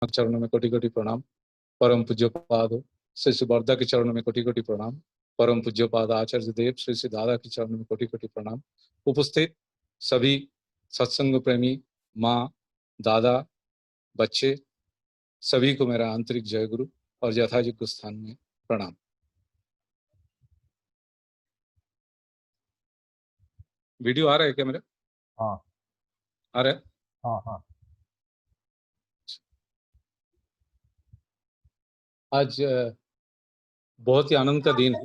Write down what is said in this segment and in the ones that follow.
चरणों में कोटि कोटि प्रणाम। परम पूज्य पाद श्री श्री वर्धा के चरणों में कोटि कोटि प्रणाम। परम पूज्य पाद आचार्य देव श्री श्री दादा के चरणों में कोटि कोटि प्रणाम। उपस्थित सभी सत्संग प्रेमी माँ, दादा, बच्चे, सभी को मेरा आंतरिक जय गुरु और यथायोग्य स्थान में प्रणाम। वीडियो आ रहा है क्या मेरा? हाँ आ रहा है? हाँ हाँ। आज बहुत ही आनंद का दिन है।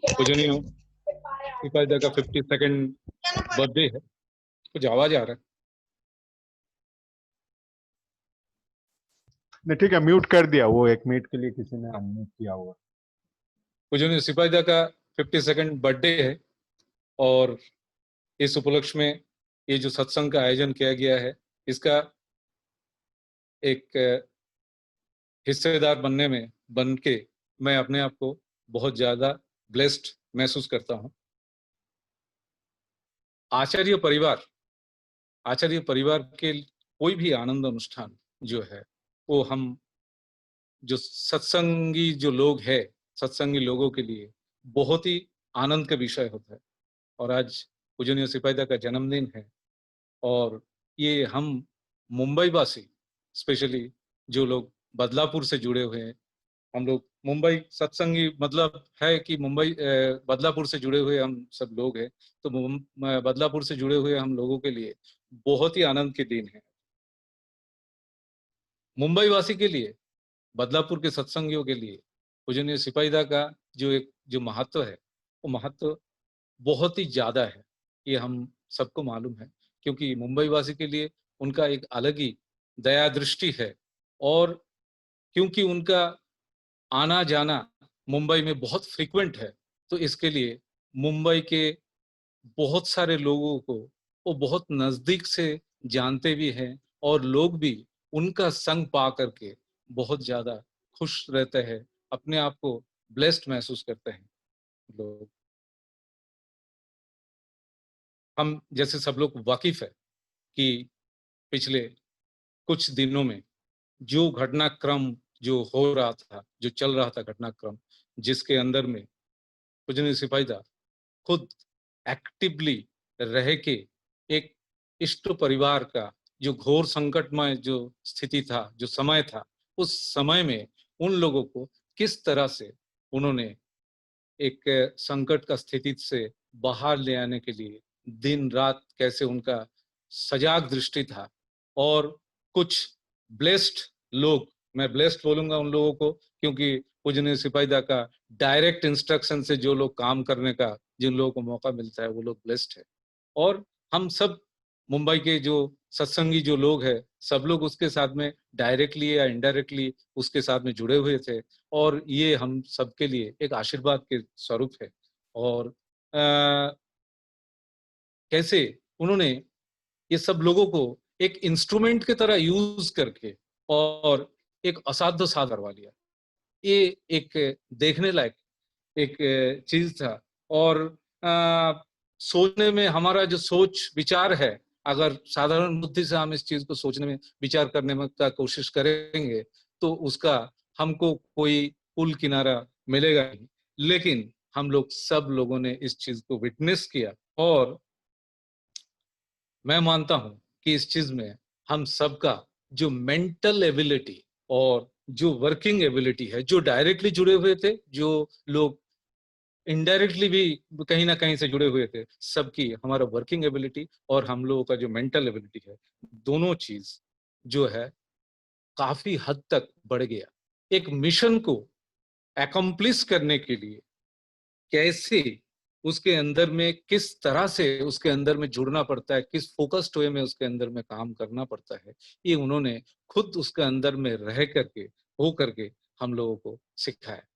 पूजनीय पिताजी का 52nd बर्थडे है। कुछ आवाज आ रहा है? नहीं ठीक है, म्यूट कर दिया। वो 1 मिनट के लिए किसी ने अनम्यूट किया हुआ। पूजनीय सिपाहीदा का 52nd बर्थडे है और इस उपलक्ष्य में ये जो सत्संग का आयोजन किया गया है, इसका एक हिस्सेदार बन के मैं अपने आप को बहुत ज्यादा ब्लेस्ड महसूस करता हूँ। आचार्य परिवार के कोई भी आनंद अनुष्ठान जो है, वो हम जो सत्संगी जो लोग हैं, सत्संगी लोगों के लिए बहुत ही आनंद का विषय होता है। और आज पूजनीय सिपाहीदा का जन्मदिन है और ये हम मुंबई वासी, स्पेशली जो लोग बदलापुर से जुड़े हुए हैं, हम लोग मुंबई सत्संगी मतलब है कि मुंबई बदलापुर से जुड़े हुए हम सब लोग हैं, तो बदलापुर से जुड़े हुए हम लोगों के लिए बहुत ही आनंद के दिन है। मुंबई वासी के लिए, बदलापुर के सत्संगियों के लिए पूजनीय सिपाहीदा का जो महत्व है, वो महत्व बहुत ही ज्यादा है। ये हम सबको मालूम है, क्योंकि मुंबई वासी के लिए उनका एक अलग ही दया दृष्टि है। और क्योंकि उनका आना जाना मुंबई में बहुत फ्रीक्वेंट है, तो इसके लिए मुंबई के बहुत सारे लोगों को वो बहुत नजदीक से जानते भी हैं और लोग भी उनका संग पा करके बहुत ज्यादा खुश रहते हैं, अपने आप को ब्लेस्ड महसूस करते हैं लोग। हम जैसे सब लोग वाकिफ है कि पिछले कुछ दिनों में जो घटनाक्रम जो हो रहा था, जो चल रहा था घटनाक्रम, जिसके अंदर में पूजनीय सिपाहीदा खुद एक्टिवली रह के एक इष्ट परिवार का जो घोर संकटमय जो स्थिति था, जो समय था, उस समय में उन लोगों को किस तरह से उन्होंने एक संकट का स्थिति से बाहर ले आने के लिए दिन रात कैसे उनका सजाग दृष्टि था। और कुछ ब्लेस्ड लोग, मैं ब्लेस्ड बोलूंगा उन लोगों को, क्योंकि पूजनीय सिपाहीदा का डायरेक्ट इंस्ट्रक्शन से जो लोग काम करने का जिन लोगों को मौका मिलता है, वो लोग ब्लेस्ड है। और हम सब मुंबई के जो सत्संगी जो लोग हैं, सब लोग उसके साथ में डायरेक्टली या इनडायरेक्टली उसके साथ में जुड़े हुए थे, और ये हम सबके लिए एक आशीर्वाद के स्वरूप है। और कैसे उन्होंने ये सब लोगों को एक इंस्ट्रूमेंट की तरह यूज करके और एक असाध्य साध करवा लिया, ये एक देखने लायक एक चीज था। और सोचने में हमारा जो सोच विचार है, अगर साधारण बुद्धि से हम इस चीज को सोचने में विचार करने में का कोशिश करेंगे, तो उसका हमको कोई पुल किनारा मिलेगा नहीं। लेकिन हम लोग सब लोगों ने इस चीज को विटनेस किया, और मैं मानता हूं कि इस चीज में हम सबका जो मेंटल एबिलिटी और जो वर्किंग एबिलिटी है, जो डायरेक्टली जुड़े हुए थे, जो लोग इनडायरेक्टली भी कहीं ना कहीं से जुड़े हुए थे, सबकी हमारा वर्किंग एबिलिटी और हम लोगों का जो मेंटल एबिलिटी है, दोनों चीज जो है काफी हद तक बढ़ गया। एक मिशन को एकम्प्लिश करने के लिए कैसे उसके अंदर में किस तरह से उसके अंदर में जुड़ना पड़ता है, किस फोकस्ड वे में उसके अंदर में काम करना पड़ता है, ये उन्होंने खुद उसके अंदर में रह करके हो करके हम लोगों को सिखाया।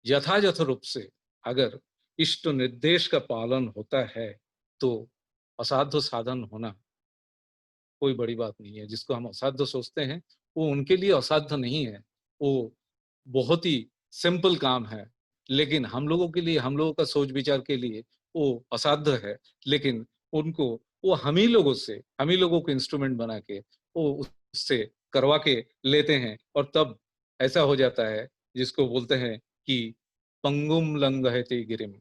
यथायथ रूप से अगर इष्ट निर्देश का पालन होता है, तो असाध्य साधन होना कोई बड़ी बात नहीं है। जिसको हम असाध्य सोचते हैं, वो उनके लिए असाध्य नहीं है, वो बहुत ही सिंपल काम है। लेकिन हम लोगों के लिए, हम लोगों का सोच विचार के लिए वो असाध्य है। लेकिन उनको वो हम ही लोगों को इंस्ट्रूमेंट बना के वो उससे करवा के लेते हैं और तब ऐसा हो जाता है जिसको बोलते हैं कि पंगुम लंघयते गिरिम,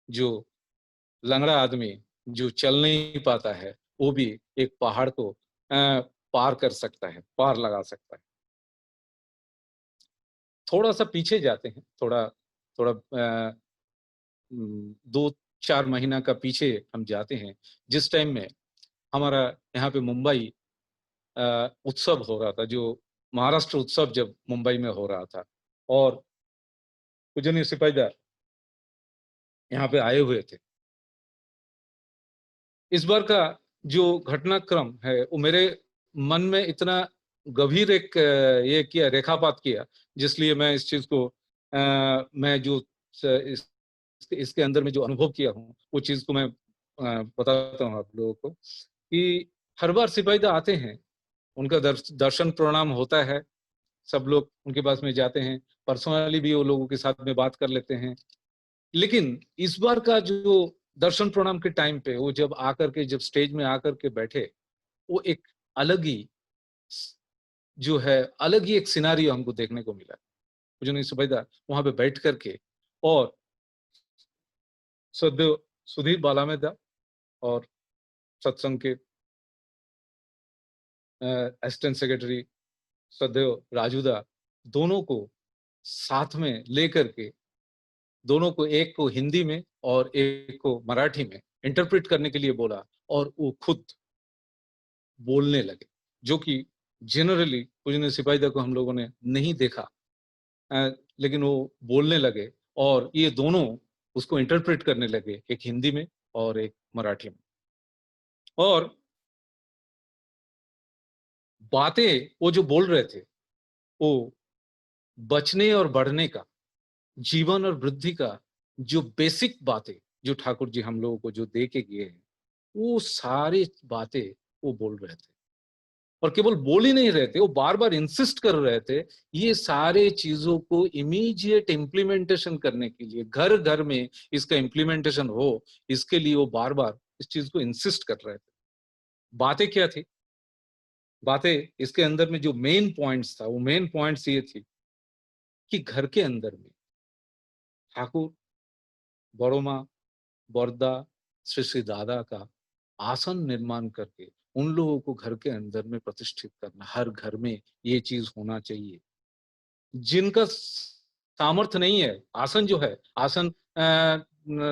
जो लंगड़ा आदमी जो चल नहीं पाता है वो भी एक पहाड़ को पार कर सकता है, पार लगा सकता है। थोड़ा सा पीछे जाते हैं, थोड़ा थोड़ा 2-4 महीना का पीछे हम जाते हैं, जिस टाइम में हमारा यहाँ पे मुंबई उत्सव हो रहा था, जो महाराष्ट्र उत्सव जब मुंबई में हो रहा था और पूजनीय सिपाहीदार यहाँ पे आए हुए थे। इस बार का जो घटनाक्रम है वो मेरे मन में इतना गंभीर एक ये किया, रेखापात किया, जिसलिए मैं इस चीज को मैं जो इसके अंदर में जो अनुभव किया हूँ वो चीज को मैं बताता हूँ आप लोगों को कि हर बार सिपाहीदार आते हैं, उनका दर्शन प्रणाम होता है, सब लोग उनके पास में जाते हैं, पर्सनली भी वो लोगों के साथ में बात कर लेते हैं। लेकिन इस बार का जो दर्शन प्रणाम के टाइम पे वो जब आकर के, जब स्टेज में आकर के बैठे, वो एक अलग ही जो है, अलग ही एक सिनारियो हमको देखने को मिला। पूजनीय सुबेदार वहां पे बैठ करके और सदैव सुधीर बालामेदा और सत्संग के असिस्टेंट सेक्रेटरी सदैव राजूदा, दोनों को साथ में लेकर के, दोनों को, एक को हिंदी में और एक को मराठी में इंटरप्रेट करने के लिए बोला और वो खुद बोलने लगे, जो कि जनरली पूजनीय सिपाहीदार को हम लोगों ने नहीं देखा। लेकिन वो बोलने लगे और ये दोनों उसको इंटरप्रेट करने लगे, एक हिंदी में और एक मराठी में। और बातें वो जो बोल रहे थे वो बचने और बढ़ने का, जीवन और वृद्धि का जो बेसिक बातें जो ठाकुर जी हम लोगों को जो दे के गए हैं, वो सारी बातें वो बोल रहे थे। और केवल बोल ही नहीं रहे थे, वो बार बार इंसिस्ट कर रहे थे ये सारे चीजों को इमीडिएट इम्प्लीमेंटेशन करने के लिए, घर घर में इसका इम्प्लीमेंटेशन हो, इसके लिए वो बार बार इस चीज को इंसिस्ट कर रहे थे। बातें क्या थी? बातें इसके अंदर में जो मेन पॉइंट्स था, वो मेन पॉइंट्स ये थी कि घर के अंदर में ठाकुर, बड़ो माँ, बरदा, श्री श्री दादा का आसन निर्माण करके उन लोगों को घर के अंदर में प्रतिष्ठित करना, हर घर में ये चीज होना चाहिए। जिनका सामर्थ्य नहीं है, आसन जो है, आसन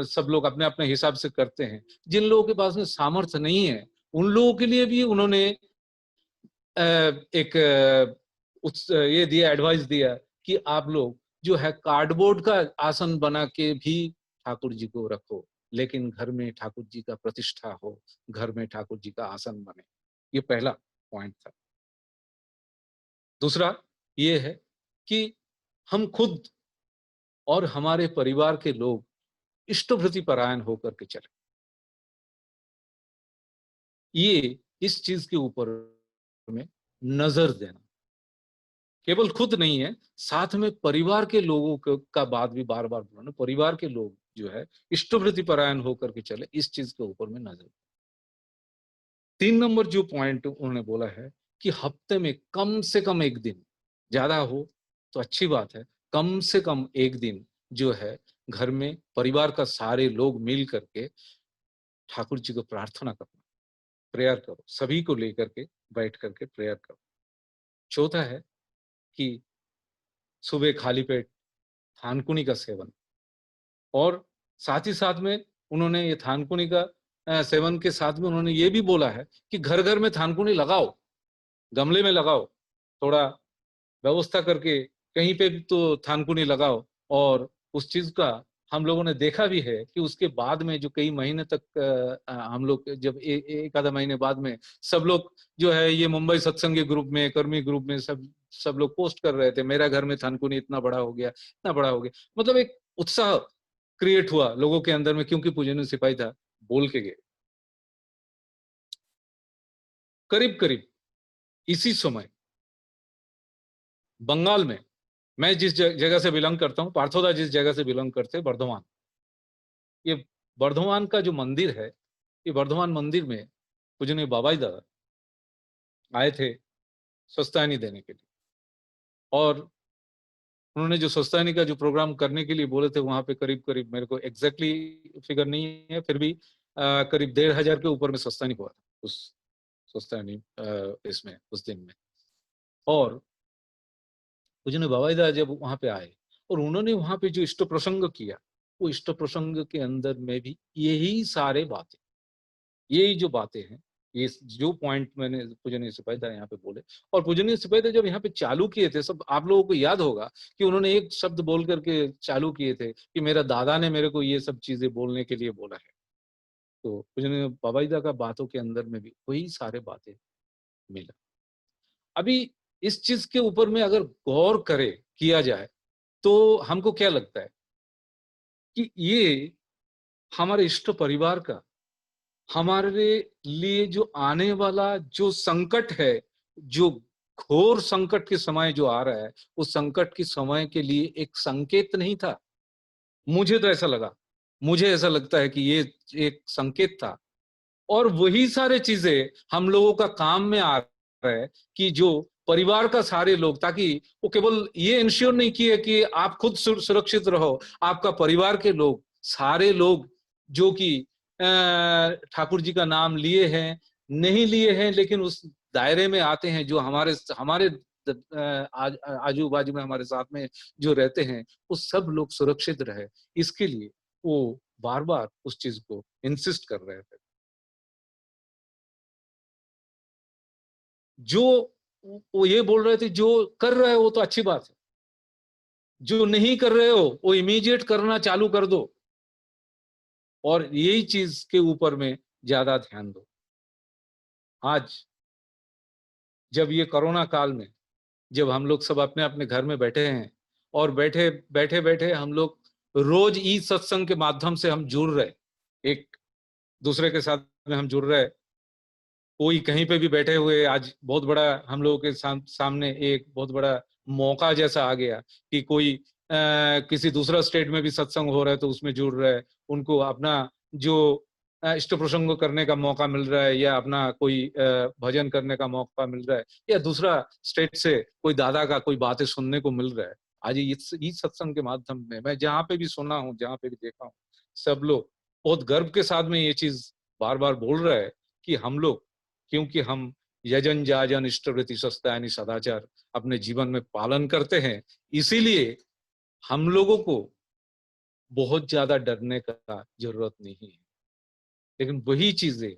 सब लोग अपने अपने हिसाब से करते हैं, जिन लोगों के पास में सामर्थ्य नहीं है उन लोगों के लिए भी उन्होंने एक ये दिया, एडवाइस दिया कि आप लोग जो है कार्डबोर्ड का आसन बना के भी ठाकुर जी को रखो, लेकिन घर में ठाकुर जी का प्रतिष्ठा हो, घर में ठाकुर जी का आसन बने। ये पहला पॉइंट था। दूसरा ये है कि हम खुद और हमारे परिवार के लोग इष्टभृति परायण होकर के चले। ये इस चीज के ऊपर में नजर देना, केवल खुद नहीं है, साथ में परिवार के लोगों का बात भी बार बार बोलना, परिवार के लोग जो है इष्टभृति परायण होकर के चले, इस चीज के ऊपर में नजर। 3 नंबर जो पॉइंट उन्होंने बोला है कि हफ्ते में कम से कम एक दिन, ज्यादा हो तो अच्छी बात है, कम से कम एक दिन जो है घर में परिवार का सारे लोग मिल करके ठाकुर जी को प्रार्थना करना, प्रेयर करो, सभी को लेकर के बैठ करके प्रेयर करो। चौथा है कि सुबह खाली पेट थानकुनी का सेवन, और साथ ही साथ में उन्होंने ये थानकुनी का सेवन के साथ में उन्होंने ये भी बोला है कि घर घर में थानकुनी लगाओ, गमले में लगाओ, थोड़ा व्यवस्था करके कहीं पे भी तो थानकुनी लगाओ। और उस चीज का हम लोगों ने देखा भी है कि उसके बाद में जो कई महीने तक हम लोग जब एक आधा महीने बाद में सब लोग जो है ये मुंबई सत्संगी ग्रुप में, कर्मी ग्रुप में सब लोग पोस्ट कर रहे थे, मेरा घर में थानकुनी इतना बड़ा हो गया, इतना बड़ा हो गया। मतलब एक उत्साह क्रिएट हुआ लोगों के अंदर में, क्योंकि पूजनीय सिपाही था बोल के गए। करीब करीब इसी समय बंगाल में, मैं जिस जगह से बिलोंग करता हूँ, पार्थोदा जिस जगह से बिलोंग करते हैं, बर्धमान, ये बर्धमान का जो मंदिर है, ये बर्धमान मंदिर में पूजनीय बाबाई दादा आए थे स्वस्थानी देने के लिए। और उन्होंने जो स्वस्थानी का जो प्रोग्राम करने के लिए बोले थे, वहां पे करीब करीब, मेरे को एग्जैक्टली फिगर नहीं है, फिर भी करीब 1,500 के ऊपर में स्वस्थानी हुआ था उस स्वस्थानी इसमें, उस दिन में। और पूजनीय बाबाईदा जब वहां पे आए और उन्होंने वहां पे जो इष्ट प्रसंग किया, वो इष्ट प्रसंग के अंदर में भी यही सारे बातें, यही जो बातें हैं, ये जो पॉइंट मैंने पूजनीय सिपाहीदा यहाँ पे बोले, और पूजनीय सिपाहीदा जब यहाँ पे चालू किए थे, सब आप लोगों को याद होगा कि उन्होंने एक शब्द बोल करके चालू किए थे कि मेरा दादा ने मेरे को ये सब चीजें बोलने के लिए बोला है। तो पूजनीय बाबाईदा का बातों के अंदर में भी वही सारे बातें मिला। अभी इस चीज के ऊपर में अगर गौर करे, किया जाए, तो हमको क्या लगता है कि ये हमारे इष्ट परिवार का, हमारे लिए जो आने वाला जो संकट है, जो घोर संकट के समय जो आ रहा है, उस संकट के समय के लिए एक संकेत नहीं था। मुझे तो ऐसा लगा, मुझे ऐसा लगता है कि ये एक संकेत था। और वही सारे चीजें हम लोगों का काम में आ रहा है कि जो परिवार का सारे लोग, ताकि वो केवल ये इंश्योर नहीं किए कि आप खुद सुरक्षित रहो, आपका परिवार के लोग, सारे लोग जो कि ठाकुर जी का नाम लिए हैं, नहीं लिए हैं, लेकिन उस दायरे में आते हैं, जो हमारे हमारे आजू बाजू में हमारे साथ में जो रहते हैं, वो सब लोग सुरक्षित रहे, इसके लिए वो बार बार उस चीज को इंसिस्ट कर रहे थे। जो वो ये बोल रहे थे, जो कर रहे हो वो तो अच्छी बात है, जो नहीं कर रहे हो वो इमीडिएट करना चालू कर दो, और यही चीज के ऊपर में ज्यादा ध्यान दो। आज जब ये कोरोना काल में, जब हम लोग सब अपने अपने घर में बैठे हैं, और बैठे बैठे बैठे हम लोग रोज ई सत्संग के माध्यम से हम जुड़ रहे, एक दूसरे के साथ में हम जुड़ रहे, कोई कहीं पे भी बैठे हुए, आज बहुत बड़ा हम लोगों के सामने एक बहुत बड़ा मौका जैसा आ गया कि कोई किसी दूसरा स्टेट में भी सत्संग हो रहा है तो उसमें जुड़ रहा है, उनको अपना जो इष्ट प्रसंग करने का मौका मिल रहा है, या अपना कोई भजन करने का मौका मिल रहा है, या दूसरा स्टेट से कोई दादा का कोई बातें सुनने को मिल रहा है। आज इस सत्संग के माध्यम में मैं जहाँ पे भी सुना हूँ, जहाँ पे भी देखा हूँ, सब लोग बहुत गर्व के साथ में ये चीज बार बार बोल रहा है कि हम लोग, क्योंकि हम यजन जाजन इष्टवृत्ति सस्तायनी सदाचार अपने जीवन में पालन करते हैं, इसीलिए हम लोगों को बहुत ज्यादा डरने का जरूरत नहीं है। लेकिन वही चीजें,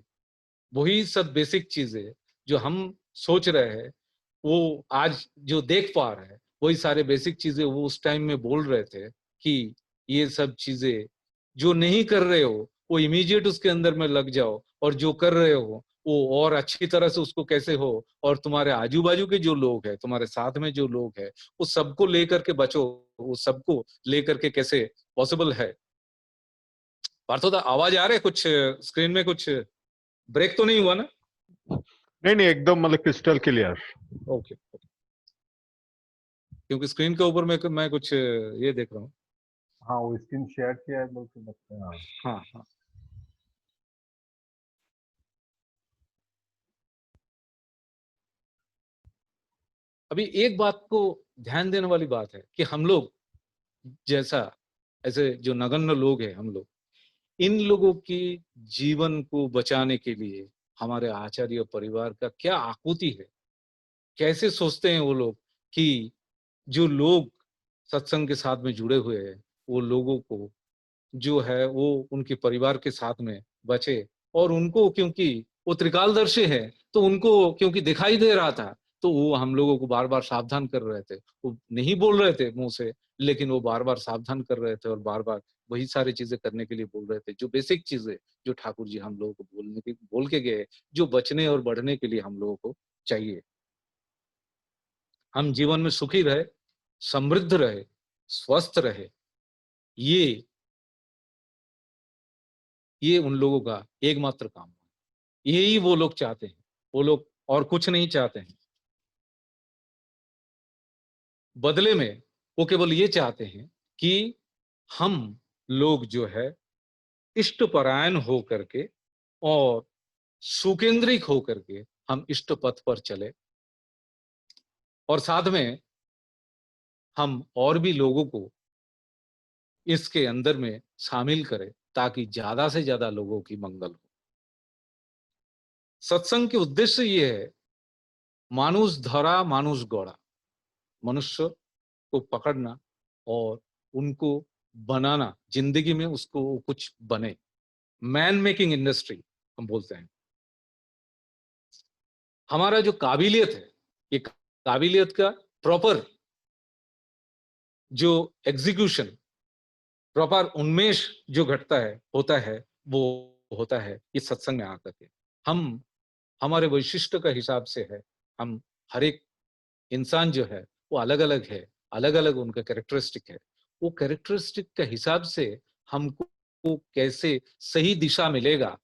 वही सब बेसिक चीजें जो हम सोच रहे हैं, वो आज जो देख पा रहे हैं, वही सारे बेसिक चीजें वो उस टाइम में बोल रहे थे कि ये सब चीजें जो नहीं कर रहे हो वो इमीडिएट उसके अंदर में लग जाओ, और जो कर रहे हो वो और अच्छी तरह से उसको कैसे हो, और तुम्हारे आजू बाजू के जो लोग हैं, तुम्हारे साथ में जो लोग हैं, वो सबको लेकर के बचो, वो सबको लेकर के कैसे पॉसिबल है। पार्थोदा, आवाज आ रहे कुछ स्क्रीन में, कुछ ब्रेक तो नहीं हुआ ना? नहीं नहीं, एकदम मतलब क्रिस्टल क्लियर। ओके, क्योंकि स्क्रीन के ऊपर मैं कुछ ये देख रहा हूँ। हाँ, वो स्क्रीन शेयर किया है बोल के लगता है। हाँ। हाँ हाँ। अभी एक बात को ध्यान देने वाली बात है कि हम लोग जैसा, ऐसे जो नगण्य लोग हैं, हम लोग इन लोगों की जीवन को बचाने के लिए हमारे आचार्य परिवार का क्या आकुति है, कैसे सोचते हैं वो लोग कि जो लोग सत्संग के साथ में जुड़े हुए हैं, वो लोगों को जो है वो उनके परिवार के साथ में बचे, और उनको क्योंकि वो त्रिकालदर्शी है, तो उनको क्योंकि दिखाई दे रहा था, तो वो हम लोगों को बार बार सावधान कर रहे थे। वो नहीं बोल रहे थे मुंह से, लेकिन वो बार बार सावधान कर रहे थे, और बार बार वही सारी चीजें करने के लिए बोल रहे थे, जो बेसिक चीजें जो ठाकुर जी हम लोगों को बोल के गए, जो बचने और बढ़ने के लिए हम लोगों को चाहिए। हम जीवन में सुखी रहे, समृद्ध रहे, स्वस्थ रहे, ये ये उन लोगों का एकमात्र काम है। यही वो लोग चाहते हैं, वो लोग और कुछ नहीं चाहते हैं। बदले में वो केवल ये चाहते हैं कि हम लोग जो है इष्ट परायण हो करके और सुकेंद्रिक हो करके हम इष्ट पथ पर चले, और साथ में हम और भी लोगों को इसके अंदर में शामिल करें ताकि ज्यादा से ज्यादा लोगों की मंगल हो। सत्संग के उद्देश्य ये है, मानुष धरा मानुष गौड़ा, मनुष्य को पकड़ना और उनको बनाना, जिंदगी में उसको कुछ बने। मैन मेकिंग इंडस्ट्री हम बोलते हैं। हमारा जो काबिलियत है, ये काबिलियत का प्रॉपर जो एग्जीक्यूशन, प्रॉपर उन्मेष जो घटता है, होता है, वो होता है इस सत्संग में आकर के। हम हमारे वैशिष्ट का हिसाब से है, हम हर एक इंसान जो है वो अलग अलग है, अलग अलग उनका कैरेक्टरिस्टिक है। वो कैरेक्टरिस्टिक के हिसाब से हमको कैसे सही दिशा मिलेगा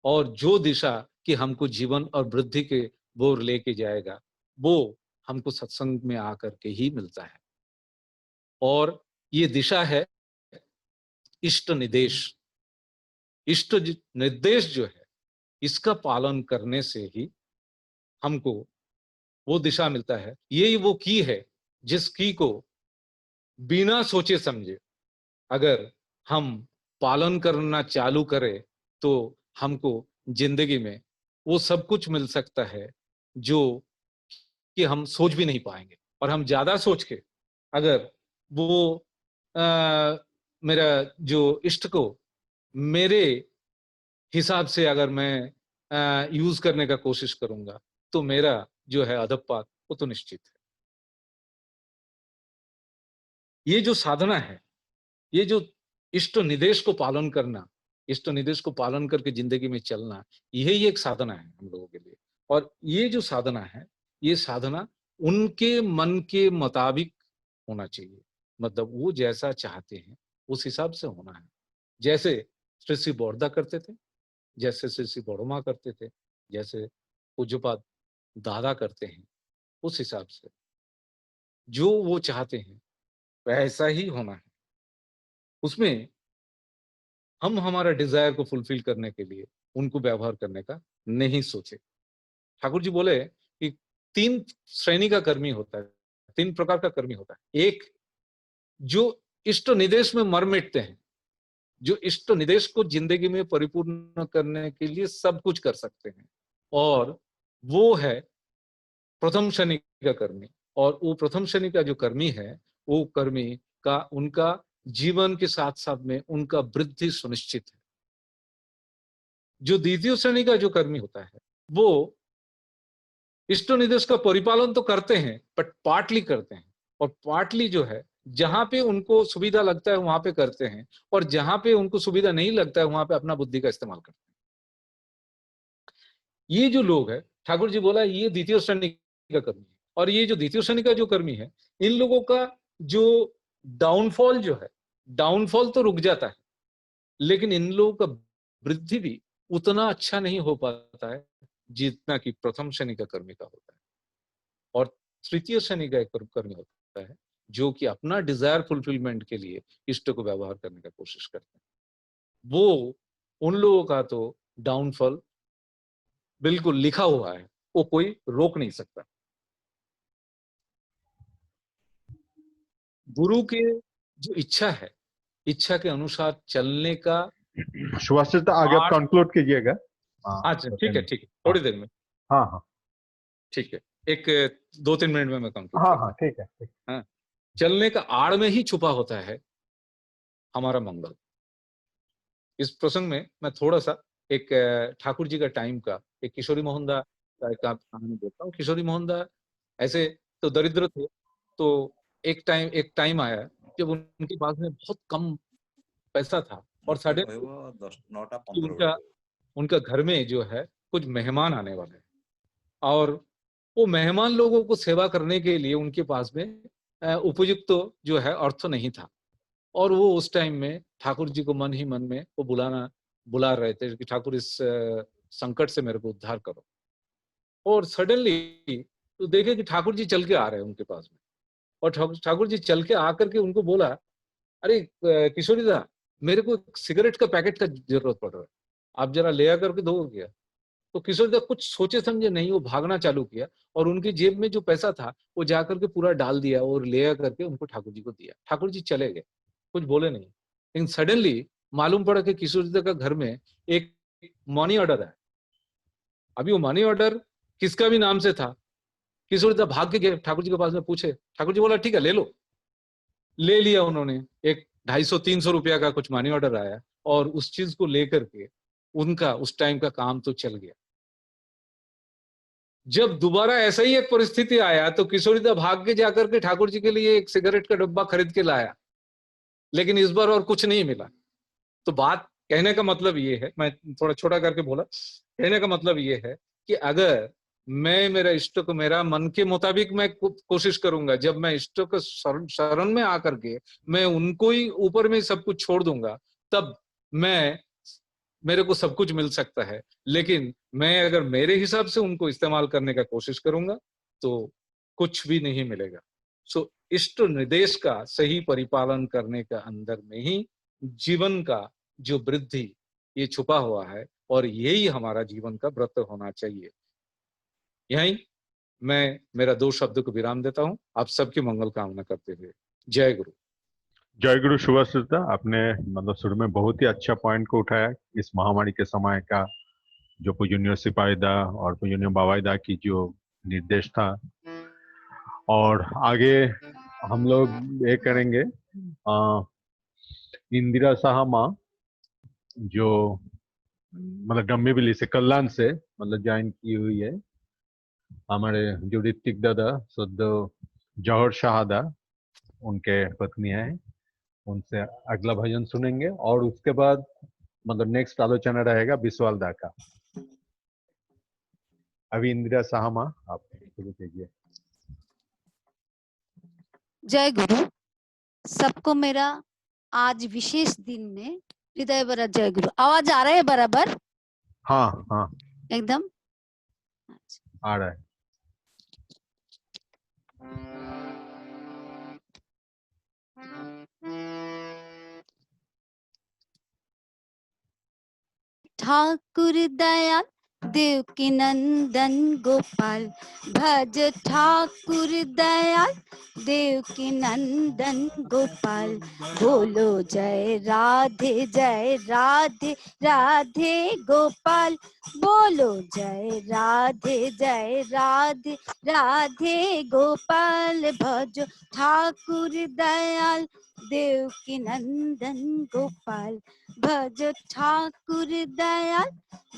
और जो दिशा कि हमको जीवन और वृद्धि के ओर लेके जाएगा, वो हमको सत्संग में आकर के ही मिलता है। और ये दिशा है इष्ट निर्देश। इष्ट निर्देश जो है, इसका पालन करने से ही हमको वो दिशा मिलता है। यही वो की है जिस की को बिना सोचे समझे अगर हम पालन करना चालू करें तो हमको जिंदगी में वो सब कुछ मिल सकता है जो कि हम सोच भी नहीं पाएंगे। और हम ज्यादा सोच के अगर वो मेरा जो इष्ट को मेरे हिसाब से अगर मैं यूज करने का कोशिश करूंगा तो मेरा जो है अधपात वो तो निश्चित है। ये जो साधना है, ये जो इष्ट निर्देश को पालन करना, इष्ट निर्देश को पालन करके जिंदगी में चलना, यही एक साधना है हम लोगों के लिए। और ये जो साधना है, ये साधना उनके मन के मुताबिक होना चाहिए। मतलब वो जैसा चाहते हैं उस हिसाब से होना है। जैसे श्री श्री बोरदा करते थे, जैसे श्री श्री बोड़ोमा करते थे, जैसे पूज्यपाद दादा करते हैं, उस हिसाब से जो वो चाहते हैं वैसा ही होना है। उसमें हम हमारा डिजायर को फुलफिल करने के लिए उनको व्यवहार करने का नहीं सोचे। ठाकुर जी बोले कि 3 श्रेणी का कर्मी होता है, 3 प्रकार का कर्मी होता है। एक जो इष्ट निदेश में मर मिटते हैं, जो इष्ट निदेश को जिंदगी में परिपूर्ण करने के लिए सब कुछ कर सकते हैं, और वो है प्रथम शनि का कर्मी। और वो प्रथम शनि का जो कर्मी है, वो कर्मी का उनका जीवन के साथ साथ में उनका वृद्धि सुनिश्चित है। जो द्वितीय श्रेणी का जो कर्मी होता है, वो इष्ट निर्देश का परिपालन तो करते हैं बट पार्टली करते हैं। और पार्टली जो है, जहां पे उनको सुविधा लगता है वहां पे करते हैं, और जहां पे उनको सुविधा नहीं लगता है वहां पे अपना बुद्धि का इस्तेमाल करते हैं। ये जो लोग है, ठाकुर जी बोला ये द्वितीय श्रेणी का कर्मी है। और ये जो द्वितीय श्रेणी का जो कर्मी है, इन लोगों का जो डाउनफॉल जो है, डाउनफॉल तो रुक जाता है, लेकिन इन लोगों का वृद्धि भी उतना अच्छा नहीं हो पाता है जितना कि प्रथम शनि का कर्मी का होता है। और तृतीय शनि का एक कर्मी होता है जो कि अपना डिजायर फुलफिलमेंट के लिए इष्ट को व्यवहार करने का कोशिश करते हैं। वो उन लोगों का तो डाउनफॉल बिल्कुल लिखा हुआ है, वो कोई रोक नहीं सकता। गुरु के जो इच्छा है, इच्छा के अनुसार चलने का सुभाष जी आगे आप आठ। कंक्लूड कीजिएगा। अच्छा ठीक है, ठीक है, हाँ थोड़ी देर में। हाँ हाँ ठीक है, एक 2-3 मिनट में मैं कंक्लूड हाँ करता हाँ, ठीक है ठीक। हूँ। हाँ, चलने का आड़ में ही छुपा होता है हमारा मंगल। इस प्रसंग में मैं थोड़ा सा एक ठाकुर जी का टाइम का एक किशोरी मोहनदा का एक कहानी बोलता हूँ। किशोरी मोहनदा ऐसे तो दरिद्र थे, तो एक टाइम आया जब उनके पास में बहुत कम पैसा था, और सडन उनका उनका घर में जो है कुछ मेहमान आने वाले हैं, और वो मेहमान लोगों को सेवा करने के लिए उनके पास में उपयुक्त तो जो है अर्थ नहीं था। और वो उस टाइम में ठाकुर जी को मन ही मन में वो बुला रहे थे कि ठाकुर इस संकट से मेरे को उद्धार करो। और सडनली तो देखे कि ठाकुर जी चल के आ रहे हैं उनके पास में, और ठाकुर जी चल के आकर के उनको बोला, अरे किशोरी दा, मेरे को सिगरेट का पैकेट का जरूरत पड़ रहा है, आप जरा ले आकर के दो क्या। तो किशोरीदास कुछ सोचे समझे नहीं, वो भागना चालू किया और उनकी जेब में जो पैसा था वो जाकर के पूरा डाल दिया और ले करके उनको ठाकुर जी को दिया। ठाकुर जी चले गए, कुछ बोले नहीं। लेकिन सडनली मालूम पड़ा कि किशोरीदास का घर में एक मनी ऑर्डर है। अभी वो मनी ऑर्डर किसका भी नाम से था। किशोरीदास भाग के गए ठाकुर जी के पास में, पूछे। ठाकुर जी बोला ठीक है ले लो। ले लिया उन्होंने। एक 250-300 रुपया का कुछ मनी ऑर्डर आया और उस चीज को लेकर के उनका उस टाइम का काम तो चल गया। जब दोबारा ऐसा ही एक परिस्थिति आया तो किशोरीदास भाग के जाकर के ठाकुर जी के लिए एक सिगरेट का डब्बा खरीद के लाया, लेकिन इस बार और कुछ नहीं मिला। तो बात कहने का मतलब ये है, मैं थोड़ा छोटा करके बोला, कहने का मतलब ये है कि अगर मैं मेरा इष्ट को मेरा मन के मुताबिक मैं कोशिश करूंगा, जब मैं इष्ट को शरण में आकर के मैं उनको ही ऊपर में सब कुछ छोड़ दूंगा, तब मेरे को सब कुछ मिल सकता है। लेकिन मैं अगर मेरे हिसाब से उनको इस्तेमाल करने का कोशिश करूंगा तो कुछ भी नहीं मिलेगा। सो इष्ट निर्देश का सही परिपालन करने का अंदर में ही जीवन का जो वृद्धि ये छुपा हुआ है और यही हमारा जीवन का व्रत होना चाहिए। यहीं मैं मेरा 2 शब्द को विराम देता हूं, आप सबकी मंगल कामना करते हुए। जय गुरु। जय गुरु सुभाषिता, आपने मतलब शुरू में बहुत ही अच्छा पॉइंट को उठाया। इस महामारी के समय का जो पूजनीय सिपाहीदा और पूजनीय बाबाईदा की जो निर्देश था, और आगे हम लोग ये करेंगे इंदिरा साहा माँ जो मतलब डम्बीबिली से कल्याण से मतलब ज्वाइन की हुई है, हमारे जो ऋतिक दादा सद जौहर शाहदा उनके पत्नी है, उनसे अगला भजन सुनेंगे और उसके बाद मतलब नेक्स्ट आलोचना रहेगा विश्वाल दा का। अभी इंदिरा साहा माँ आप शुरू कीजिए। जय गुरु। सबको मेरा आज विशेष दिन में हृदय भरा जय गुरु। आवाज आ रहा है बराबर? हाँ हाँ एकदम आ रहा है। ठाकुर दयाल देवकी नंदन गोपाल, भज ठाकुर दयाल देवकी नंदन गोपाल। बोलो जय राधे राधे गोपाल। बोलो जय राधे राधे गोपाल। भजो ठाकुर दयाल देवकी नंदन गोपाल। भज ठाकुर दयाल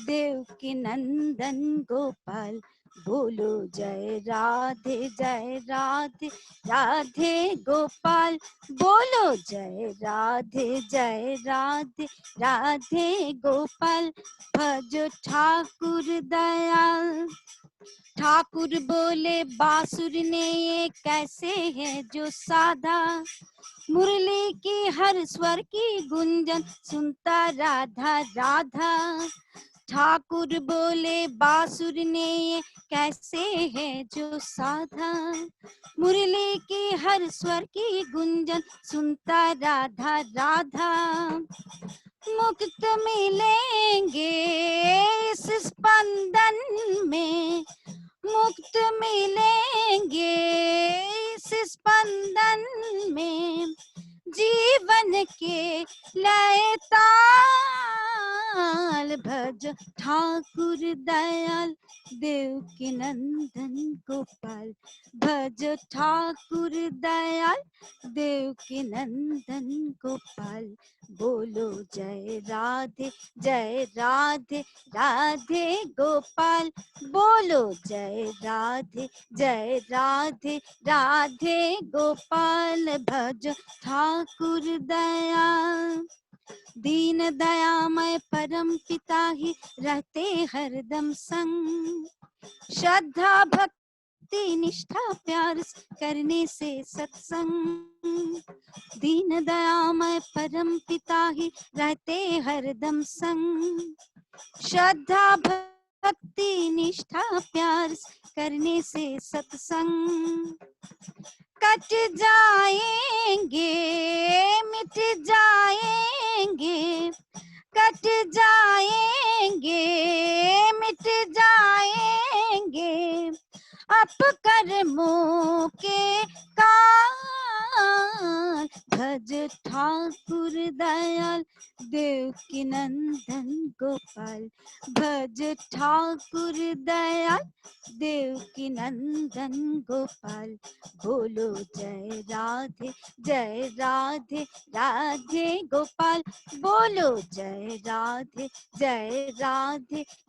देवकी नंदन गोपाल। बोलो जय राधे राधे गोपाल। बोलो जय राधे राधे गोपाल। भज ठाकुर दयाल। ठाकुर बोले बासुर ने ये कैसे है जो साधा, मुरली की हर स्वर की गुंजन सुनता राधा राधा। ठाकुर बोले बासुर ने ये कैसे है जो साधा, मुरली की हर स्वर की गुंजन सुनता राधा राधा। मुक्त मिलेंगे इस स्पंदन में, मुक्त मिलेंगे इस स्पंदन में। जीवन के लय ताल भज ठाकुर दयाल देवकी नंदन गोपाल। भज ठाकुर दयाल देवकी नंदन गोपाल। बोलो जय राधे राधे गोपाल। बोलो जय राधे राधे गोपाल। भज ठाकुर दयाल। दीन दयामय परम पिता ही रहते हरदम संग, श्रद्धा भक्ति निष्ठा प्यार करने से सत्संग। दीन दयामय परम पिता ही रहते हरदम संग, श्रद्धा भक्ति निष्ठा प्यार करने से सत्संग। कट जाएंगे मिट जाएंगे, कट जाएंगे मिट जाएंगे अपकर्मों के काल। भज ठाकुर दयाल देवकी नंदन गोपाल। भज ठाकुर दयाल देवकी नंदन गोपाल। बोलो जय राधे राधे गोपाल। बोलो जय राधे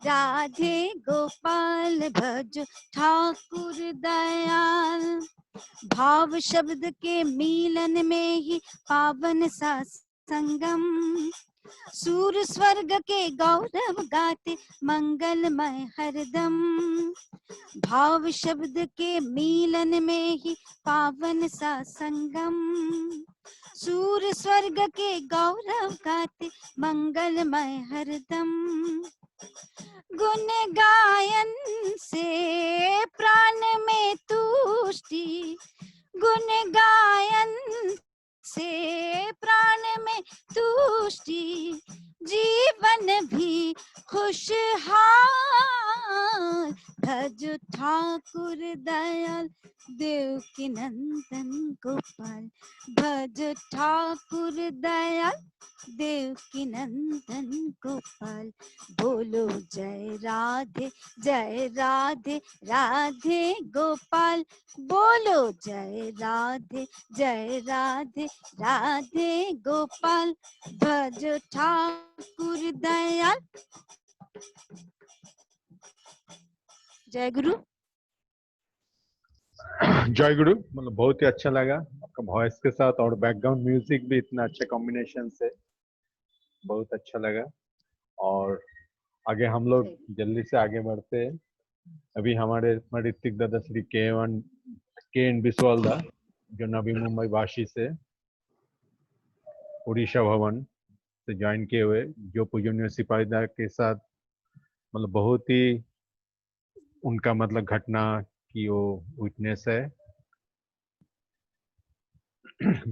राधे गोपाल। भज ठाकुर दयाल। भाव शब्द के मिलन में ही पावन सा संगम। सूर स्वर्ग के गौरव गाते मंगलमय हरदम। भाव शब्द के मिलन में ही पावन सा संगम। सूर स्वर्ग के गौरव गाते मंगलमय हरदम। गुण गायन से प्राण में तुष्टि। गुण गायन से प्राण में तुष्टि। जीवन भी खुशहाल। भज ठाकुर दयाल देवकी नंदन गोपाल। भज ठाकुर दयाल देवकी नंदन गोपाल। बोलो जय राधे राधे गोपाल। बोलो जय राधे राधे गोपाल। भज ठाकुर दयाल। जय गुरु। जय गुरु। मतलब बहुत ही अच्छा लगा आपका वॉइस के साथ और बैकग्राउंड म्यूजिक भी इतना अच्छा कॉम्बिनेशन से बहुत अच्छा लगा। और आगे हम लोग जल्दी से आगे बढ़ते हैं। अभी हमारे ऋतिक दादा श्री के एन बिस्वाल दा जो नवी मुंबई वासी से उड़ीसा भवन से ज्वाइन किए हुए, जो पूजनीय सिपाहीदा के साथ मतलब बहुत ही उनका मतलब घटना की वो विटनेस है।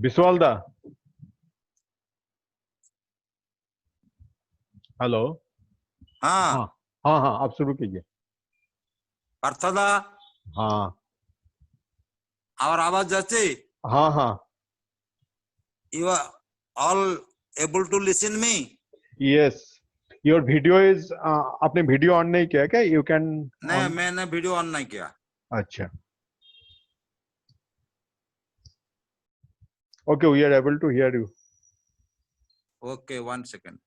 बिस्वाल दा, हेलो। हाँ हाँ हाँ हाँ, आप शुरू कीजिए। पार्थदा, हाँ our आवाज जाते? हाँ हाँ। You are all able to listen me? Yes, your video is आपने वीडियो ऑन नहीं किया क्या? You can नहीं, मैंने वीडियो ऑन नहीं किया। अच्छा, okay, we are able to hear you. Okay, 1 second.